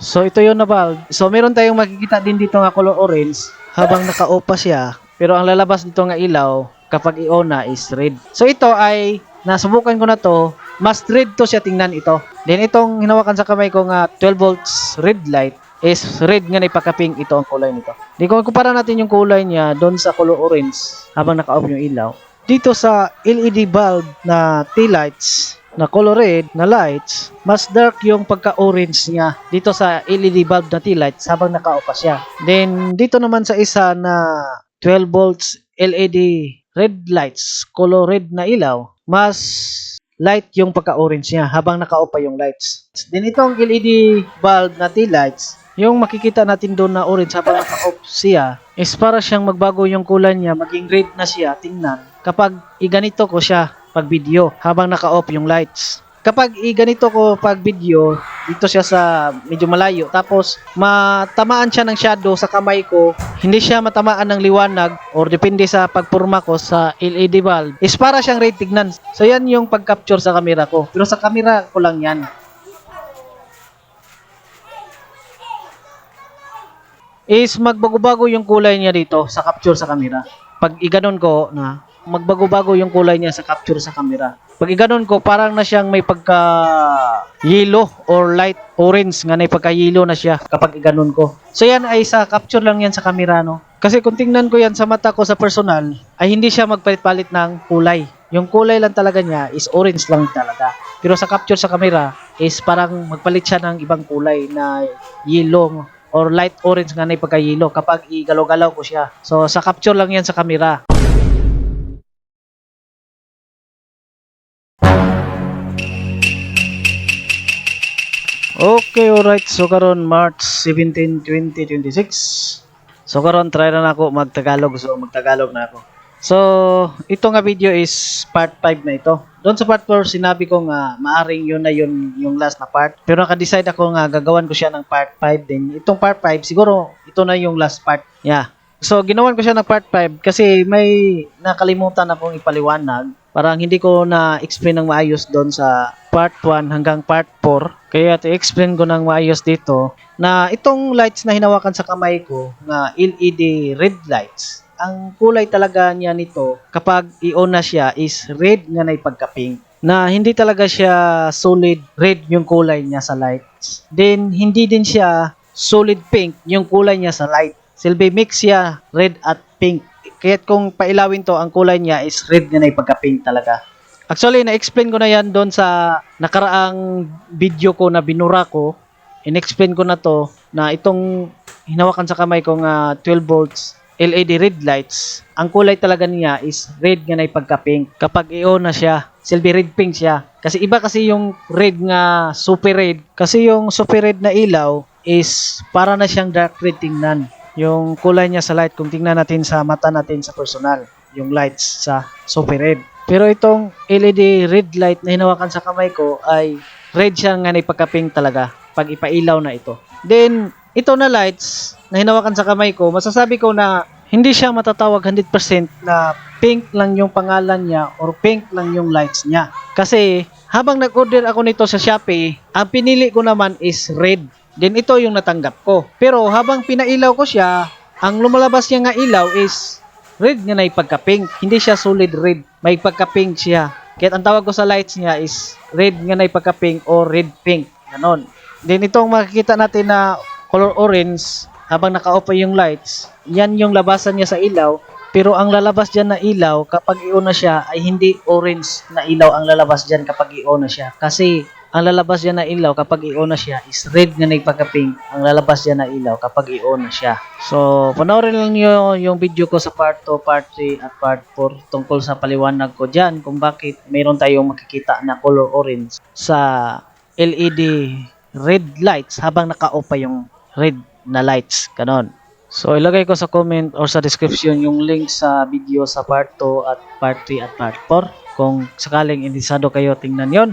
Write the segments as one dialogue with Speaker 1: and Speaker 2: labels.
Speaker 1: So ito yung na bulb. So meron tayong makikita din dito nga color orange habang naka-off pa siya. Pero ang lalabas dito nga ilaw kapag i-on na is red. So ito ay nasubukan ko na to. Mas red to siya, tingnan ito. Then itong hinawakan sa kamay ko nga 12 volts red light is red nga na ipaka-pink. Ito ang kulay nito. Di ko kumpara natin yung kulay niya doon sa color orange habang naka-off yung ilaw. Dito sa LED bulb na tea lights na color red na lights, mas dark yung pagka-orange niya dito sa LED bulb na tea lights habang naka-off pa siya. Then dito naman sa isa na 12 volts LED red lights, color red na ilaw, mas light yung pagka-orange niya habang naka-off pa yung lights. Then itong LED bulb na tea lights, yung makikita natin doon na orange habang naka-off siya, is para siyang magbago yung kulay niya, maging red na siya, tingnan, kapag iganito ko siya pag video habang naka-off yung lights. Kapag iganito ko pag video, dito siya sa medyo malayo, tapos matamaan siya ng shadow sa kamay ko, hindi siya matamaan ng liwanag or depende sa pagpurma ko sa LED bulb, is para siyang red tignan. So yan yung pag-capture sa camera ko. Pero sa camera ko lang yan. Is magbago-bago yung kulay niya dito sa capture sa camera. Pag iganon ko na magbago-bago yung kulay niya sa capture sa camera. Pag iganon ko, parang na siyang may pagka yellow or light orange nga na pagka yellow na siya kapag iganon ko. So yan ay sa capture lang yan sa camera, no? Kasi kung tingnan ko yan sa mata ko sa personal, ay hindi siya magpalit-palit ng kulay. Yung kulay lang talaga niya is orange lang talaga. Pero sa capture sa camera is parang magpalit siya ng ibang kulay na yellow or light orange nga na pagka-yellow kapag igalaw-galaw ko siya. So sa capture lang yan sa camera. Okay, alright. So karon March 17, 2026. So karon try na ako magtagalog. So magtagalog na ako. So ito nga video is part 5 na ito. Doon sa part 4 sinabi ko nga maaring yun na yun yung last na part. Pero naka-decide ako nga gagawan ko siya ng part 5 din. Itong part 5 siguro ito na yung last part. Yeah. So ginawan ko siya ng part 5 kasi may nakalimutan akong ipaliwanag. Parang hindi ko na-explain ng maayos doon sa part 1 hanggang part 4. Kaya i-explain ko ng maayos dito na itong lights na hinawakan sa kamay ko na LED red lights. Ang kulay talaga niya nito kapag i-on na siya is red nga na pagka-pink. Na hindi talaga siya solid red yung kulay niya sa lights. Then hindi din siya solid pink yung kulay niya sa light. Silbi mix siya red at pink. Kaya kung pailawin to, ang kulay niya is red nga na pagka-pink talaga. Actually, na-explain ko na yan doon sa nakaraang video ko na binura ko. In-explain ko na to na itong hinawakan sa kamay ko nga 12 volts LED red lights. Ang kulay talaga niya is red nga na pagka-pink. Kapag i-on na siya, silbi red pink siya. Kasi iba kasi yung red nga super red. Kasi yung super red na ilaw is para na siyang dark red tingnan. Yung kulay niya sa light kung tingnan natin sa mata natin sa personal, yung lights sa super red. Pero itong LED red light na hinawakan sa kamay ko ay red siya nga na pagka-pink talaga pag ipailaw na ito. Then ito na lights na hinawakan sa kamay ko, masasabi ko na hindi siya matatawag 100% na pink lang yung pangalan niya or pink lang yung lights niya. Kasi habang nag-order ako nito sa Shopee, ang pinili ko naman is red. Then ito yung natanggap ko. Pero habang pinailaw ko siya, ang lumalabas niya nga ilaw is red nga na pagka-pink. Hindi siya solid red. May pagka-pink siya. Kaya ang tawag ko sa lights niya is red nga na pagka-pink or red pink. Ganon. Then itong makikita natin na color orange habang naka-off pa yung lights, yan yung labasan niya sa ilaw. Pero ang lalabas dyan na ilaw kapag i-on na siya ay hindi orange na ilaw ang lalabas dyan kapag i-on na siya. Kasi ang lalabas dyan na ilaw kapag i-on na siya is red nga na pagka-pink. Ang lalabas dyan na ilaw kapag i-on na siya. So, panoorin lang nyo yung video ko sa part 2, part 3, at part 4 tungkol sa paliwanag ko dyan kung bakit mayroon tayong makikita na color orange sa LED red lights habang naka-off pa yung red na lights. Ganon. So, ilagay ko sa comment or sa description yung link sa video sa part 2 at part 3 at part 4 kung sakaling interesado kayo tingnan yon.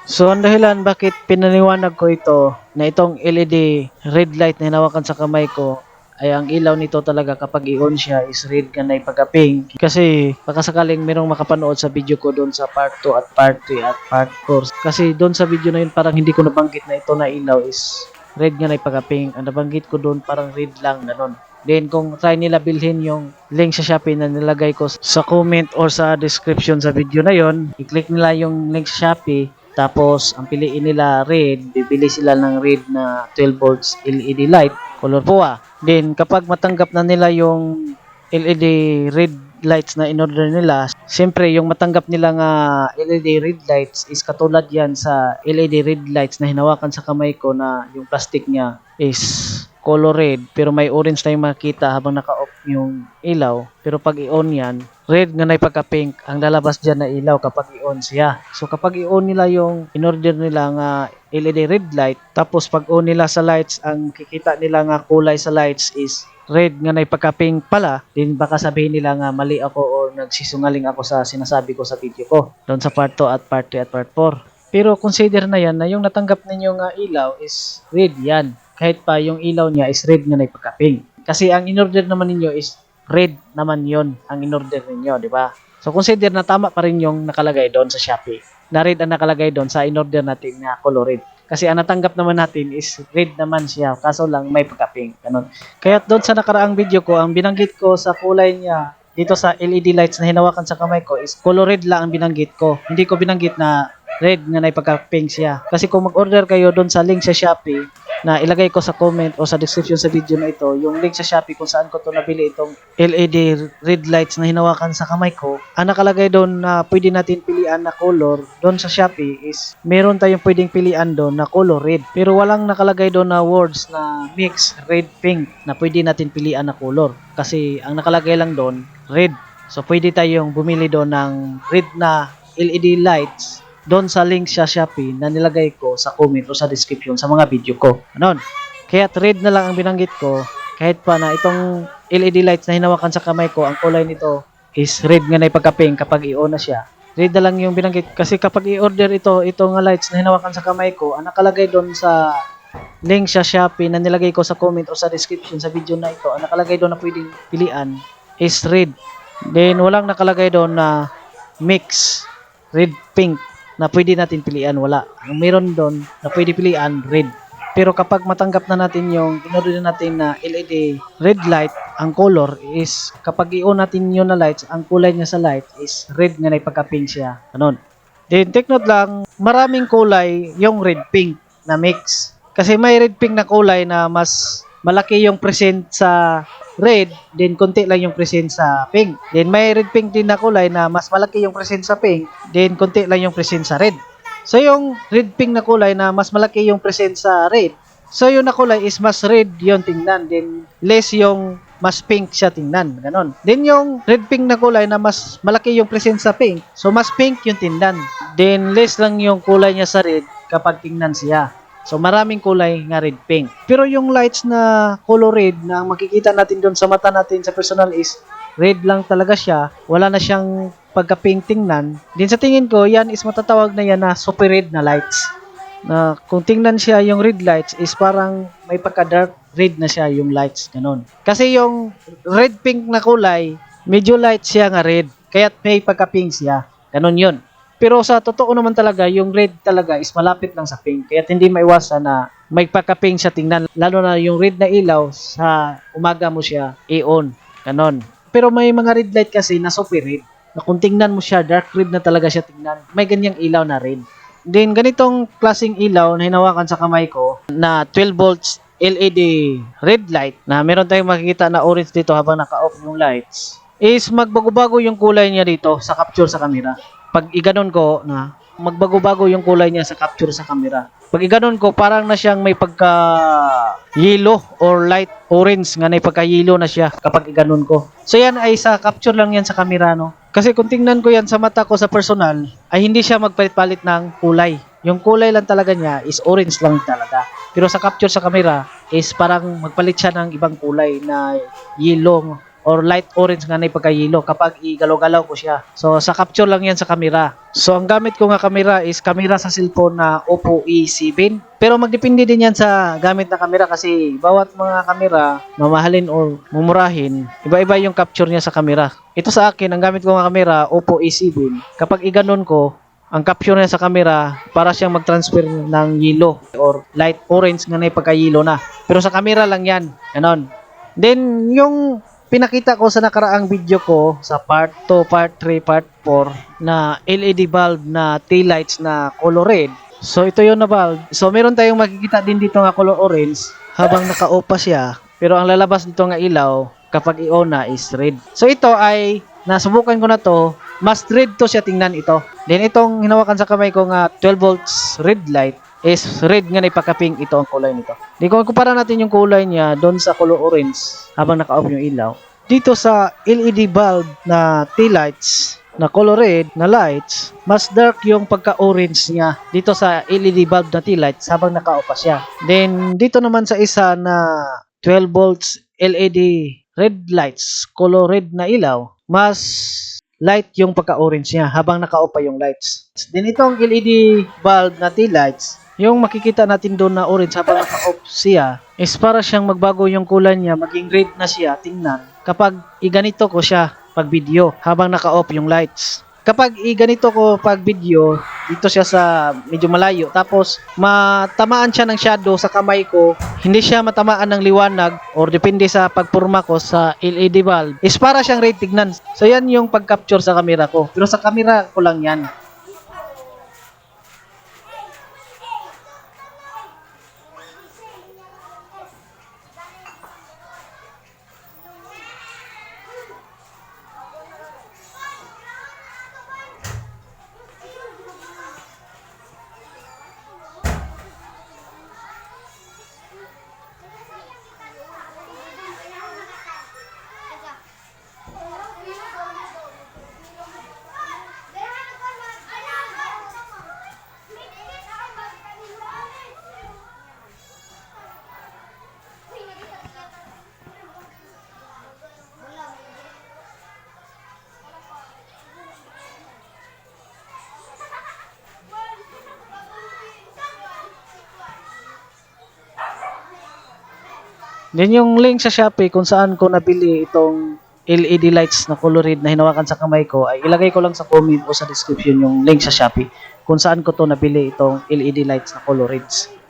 Speaker 1: So, ang dahilan bakit pinaniwanag ko ito na itong LED red light na hinawakan sa kamay ko ay ang ilaw nito talaga kapag i-on siya is red nga na pagka-pink. Kasi baka sakaling merong makapanood sa video ko doon sa part 2 at part 3 at part 4. Kasi doon sa video na yun parang hindi ko nabanggit na ito na ilaw is red nga na pagka-pink. Ang nabanggit ko doon parang red lang ganon. Then kung try nila bilhin yung link sa Shopee na nilagay ko sa comment or sa description sa video na yon, i-click nila yung link sa Shopee, tapos ang piliin nila red, bibili sila ng red na 12 volts LED light, color PUA. Then kapag matanggap na nila yung LED red lights na in-order nila, siyempre yung matanggap nila nga LED red lights is katulad yan sa LED red lights na hinawakan sa kamay ko na yung plastic niya is color red pero may orange tayong makita habang naka-off yung ilaw, pero pag i-on yan, red nga na pagka-pink ang lalabas dyan na ilaw kapag i-on siya. So kapag i-on nila yung in-order nila nga LED red light, tapos pag on nila sa lights, ang kikita nila nga kulay sa lights is red nga na pagka-pink pala, din baka sabihin nila nga mali ako o nagsisungaling ako sa sinasabi ko sa video ko doon sa part 2 at part 3 at part 4. Pero consider na yan na yung natanggap ninyo nga ilaw is red yan. Kahit pa yung ilaw niya is red nga na pagka-pink. Kasi ang in-order naman ninyo is red naman yon ang in-order ninyo, di ba? So consider na tama pa rin yung nakalagay doon sa Shopee. Na red ang nakalagay doon sa in-order natin na color red. Kasi ang natanggap naman natin is red naman siya, kaso lang may pagka-pink. Ganun. Kaya doon sa nakaraang video ko, ang binanggit ko sa kulay niya dito sa LED lights na hinawakan sa kamay ko is color red lang ang binanggit ko. Hindi ko binanggit na red nga na pagka-pink siya. Kasi kung mag-order kayo doon sa link sa Shopee, na ilagay ko sa comment o sa description sa video na ito, yung link sa Shopee kung saan ko to nabili itong LED red lights na hinawakan sa kamay ko, ang nakalagay doon na pwede natin pilian na color doon sa Shopee is meron tayong pwedeng pilian doon na color red, pero walang nakalagay doon na words na mix red pink na pwede natin pilian na color, kasi ang nakalagay lang doon red. So pwede tayong bumili doon ng red na LED lights doon sa link sa Shopee na nilagay ko sa comment o sa description sa mga video ko. Anon. Kaya red na lang ang binanggit ko, kahit pa na itong LED lights na hinawakan sa kamay ko, ang kulay nito is red nga na pagka-pink kapag i-on na siya. Red na lang yung binanggit kasi kapag i-order itong lights na hinawakan sa kamay ko, ang nakalagay doon sa link sa Shopee na nilagay ko sa comment o sa description sa video na ito, ang nakalagay doon na pwedeng pilian is red. Then walang nakalagay doon na mix red pink na pwede natin pilian, wala. Ang meron doon na pwede pilian, red. Pero kapag matanggap na natin yung in-order natin na LED red light, ang color is, kapag i-on natin yun na lights, ang kulay niya sa light is red nga na pagka-pink siya. Ganon. Then, take note lang, maraming kulay yung red pink na mix. Kasi may red pink na kulay na mas malaki yung present sa red, then konti lang yung present sa pink. Then may red pink din na kulay na mas malaki yung present sa pink, then konti lang yung present sa red. So yung red pink na kulay na mas malaki yung present sa red, so yung na kulay is mas red yung tingnan, then less yung mas pink siya tingnan, ganon. Then yung red pink na kulay na mas malaki yung present sa pink, so mas pink yung tingnan, then less lang yung kulay niya sa red kapag tingnan siya. So maraming kulay nga red pink. Pero yung lights na color red na makikita natin doon sa mata natin sa personal is red lang talaga siya. Wala na siyang pagka-pink tingnan. Din sa tingin ko, yan is matatawag na yan na super red na lights. Na kung tingnan siya yung red lights is parang may pagka-dark red na siya yung lights. Ganon. Kasi yung red pink na kulay, medyo light siya nga red. Kaya may pagka-pink siya. Ganon yun. Pero sa totoo naman talaga, yung red talaga is malapit lang sa pink. Kaya hindi maiwasan na may pagka-pink siya tingnan. Lalo na yung red na ilaw, sa umaga mo siya i-on. Ganon. Pero may mga red light kasi na super red. Na kung tingnan mo siya, dark red na talaga siya tingnan. May ganyang ilaw na red. Then ganitong klaseng ilaw na hinawakan sa kamay ko na 12 volts LED red light na meron tayong makikita na orange dito habang naka-off yung lights is magbago-bago yung kulay niya dito sa capture sa camera. Pag iganon ko na magbago-bago yung kulay niya sa capture sa camera. Pag iganon ko, parang na siyang may pagka yellow or light orange nga na pagka yellow na siya kapag iganon ko. So yan ay sa capture lang yan sa camera, no? Kasi kung tingnan ko yan sa mata ko sa personal, ay hindi siya magpalit-palit ng kulay. Yung kulay lang talaga niya is orange lang talaga. Pero sa capture sa camera is parang magpalit siya ng ibang kulay na yellow or light orange nga na pagka-yellow kapag igalaw-galaw ko siya. So sa capture lang yan sa camera. So ang gamit ko nga camera is camera sa cellphone na Oppo E7. Pero magdepende din yan sa gamit na camera kasi bawat mga camera, mamahalin or mumurahin, iba-iba yung capture niya sa camera. Ito sa akin, ang gamit ko nga camera, Oppo E7. Kapag iganon ko, ang capture niya sa camera para siyang mag-transfer ng yellow or light orange nga na pagka-yellow na. Pero sa camera lang yan. Ganon. Then, yung pinakita ko sa nakaraang video ko sa part 2, part 3, part 4 na LED bulb na tail lights na color red. So, ito yun na bulb. So, meron tayong makikita din dito nga color orange habang naka-off pa siya. Pero ang lalabas dito nga ilaw kapag i-on na is red. So, ito ay nasubukan ko na to. Mas red to siya tingnan ito. Then itong hinawakan sa kamay ko nga 12 volts red light is red nga na ipakaping ito ang kulay nito. Di kung kumpara natin yung kulay niya doon sa color orange habang naka-off yung ilaw. Dito sa LED bulb na tail lights na color red na lights, mas dark yung pagka-orange niya dito sa LED bulb na tail lights habang naka-off pa siya. Then dito naman sa isa na 12 volts LED red lights, color red na ilaw, mas light yung pagka-orange niya habang naka-off pa yung lights. Then itong LED bulb na tail lights, yung makikita natin doon na orange habang naka-off siya, is para siyang magbago yung kulay niya, maging red na siya, tingnan, kapag iganito ko siya pag video habang naka-off yung lights. Kapag iganito ko pag video, dito siya sa medyo malayo, tapos matamaan siya ng shadow sa kamay ko, hindi siya matamaan ng liwanag or depende sa pagpurma ko sa LED bulb, is para siyang red tignan. So yan yung pag-capture sa camera ko. Pero sa camera ko lang yan. Then yung link sa Shopee kung saan ko nabili itong LED lights na color red na hinawakan sa kamay ko ay ilagay ko lang sa comment o sa description yung link sa Shopee kung saan ko to nabili itong LED lights na color reds.